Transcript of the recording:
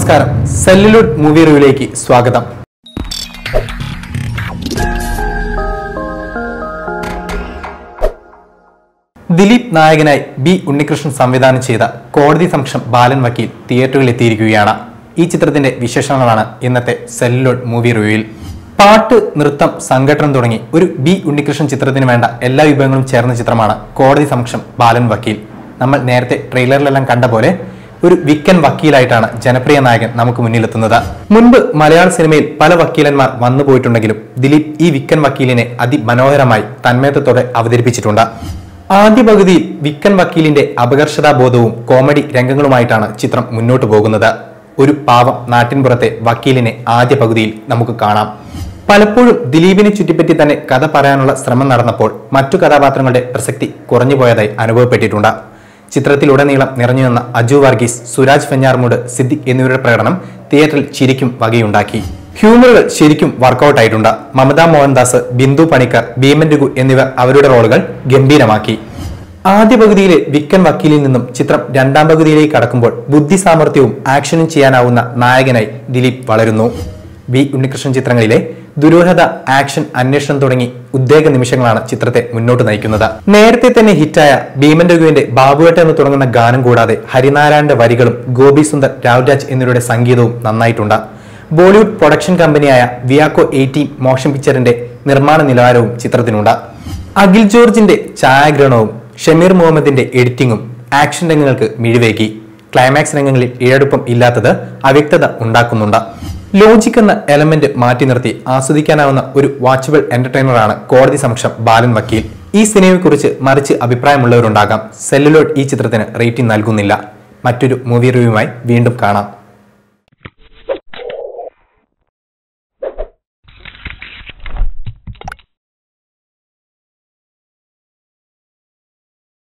നമസ്കാരം, celluloid movie റിവ്യൂയിലേക്ക് സ്വാഗതം. ദിലീപ് നായകനായി ബി ഉണ്ണികൃഷ്ണൻ സംവിധാനം ചെയ്ത കോടതി സമക്ഷം ബാലൻ വക്കീൽ തിയേറ്ററുകളിൽ എത്തിയിരിക്കുകയാണ്. ഈ ചിത്രത്തിന്റെ വിശേഷങ്ങളാണ് ഇന്നത്തെ സെല്ലുലോഡ് മൂവി റിവ്യൂയിൽ. പാട്ട്, നൃത്തം, സംഘടനം തുടങ്ങി ഒരു ബി ഉണ്ണികൃഷ്ണൻ ചിത്രത്തിന് വേണ്ട എല്ലാ വിഭവങ്ങളും ചേർന്ന ചിത്രമാണ് കോടതി സമക്ഷം ബാലൻ വക്കീൽ. നമ്മൾ നേരത്തെ ട്രെയിലറിലെല്ലാം കണ്ട പോലെ ഒരു വിക്കൻ വക്കീലായിട്ടാണ് ജനപ്രിയ നായകൻ നമുക്ക് മുന്നിലെത്തുന്നത്. മുൻപ് മലയാള സിനിമയിൽ പല വക്കീലന്മാർ വന്നു പോയിട്ടുണ്ടെങ്കിലും ദിലീപ് ഈ വിക്കൻ വക്കീലിനെ അതിമനോഹരമായി തന്മയത്വത്തോടെ അവതരിപ്പിച്ചിട്ടുണ്ട്. ആദ്യ പകുതിയിൽ വിക്കൻ വക്കീലിന്റെ അപകർഷതാബോധവും കോമഡി രംഗങ്ങളുമായിട്ടാണ് ചിത്രം മുന്നോട്ട് പോകുന്നത്. ഒരു പാവം നാട്ടിൻപുറത്തെ വക്കീലിനെ ആദ്യ പകുതിയിൽ നമുക്ക് കാണാം. പലപ്പോഴും ദിലീപിനെ ചുറ്റിപ്പറ്റി തന്നെ കഥ പറയാനുള്ള ശ്രമം നടന്നപ്പോൾ മറ്റു കഥാപാത്രങ്ങളുടെ പ്രസക്തി കുറഞ്ഞുപോയതായി അനുഭവപ്പെട്ടിട്ടുണ്ട്. ചിത്രത്തിലുടനീളം നിറഞ്ഞു നിന്ന അജു വർഗീസ്, സുരാജ് വെഞ്ഞാറമൂട്, സിദ്ദിഖ് എന്നിവരുടെ പ്രകടനം തിയേറ്ററിൽ ശരിക്കും വകയുണ്ടാക്കി. ഹ്യൂമറുകൾ ശരിക്കും വർക്കൗട്ട് ആയിട്ടുണ്ട്. മമതാ മോഹൻദാസ്, ബിന്ദു പണിക്കർ, ഭീമൻ രഘു എന്നിവർ അവരുടെ റോളുകൾ ഗംഭീരമാക്കി. ആദ്യ പകുതിയിലെ വിക്കൻ വക്കീലിൽ നിന്നും ചിത്രം രണ്ടാം പകുതിയിലേക്ക് കടക്കുമ്പോൾ ബുദ്ധി സാമർഥ്യവും ആക്ഷനും ചെയ്യാനാവുന്ന നായകനായി ദിലീപ് വളരുന്നു. ബി ഉണ്ണികൃഷ്ണൻ ചിത്രങ്ങളിലെ ദുരൂഹത, ആക്ഷൻ, അന്വേഷണം തുടങ്ങി ഉദ്വേഗ നിമിഷങ്ങളാണ് ചിത്രത്തെ മുന്നോട്ട് നയിക്കുന്നത്. നേരത്തെ തന്നെ ഹിറ്റായ ഭീമൻ രഘുവിന്റെ ബാബുവേട്ട എന്ന് തുടങ്ങുന്ന ഗാനം കൂടാതെ ഹരിനാരായണന്റെ വരികളും ഗോപി സുന്ദർ, രാവ്രാജ് എന്നിവരുടെ സംഗീതവും നന്നായിട്ടുണ്ട്. ബോളിവുഡ് പ്രൊഡക്ഷൻ കമ്പനിയായ വിയാക്കോ 18 മോഷൻ പിക്ചറിന്റെ നിർമ്മാണ നിലവാരവും ചിത്രത്തിനുണ്ട്. അഖിൽ ജോർജിന്റെ ഛായാഗ്രഹണവും ഷമീർ മുഹമ്മദിന്റെ എഡിറ്റിംഗും ആക്ഷൻ രംഗങ്ങൾക്ക് മിഴിവേകി. ക്ലൈമാക്സ് രംഗങ്ങളിൽ ഇഴടുപ്പം ഇല്ലാത്തത് അവ്യക്തത ഉണ്ടാക്കുന്നുണ്ട്. ലോജിക് എന്ന എലമെന്റ് മാറ്റി നിർത്തി ആസ്വദിക്കാനാവുന്ന ഒരു വാച്ചബിൾ എന്റർടൈനറാണ് കോടതി സമക്ഷം ബാലൻ വക്കീൽ. ഈ സിനിമയെക്കുറിച്ച് മറിച്ച് അഭിപ്രായമുള്ളവരുണ്ടാകാം. സെല്ലുലോഡ് ഈ ചിത്രത്തിന് റേറ്റിംഗ് നൽകുന്നില്ല. മറ്റൊരു മൂവി റിവ്യൂമായി വീണ്ടും കാണാം.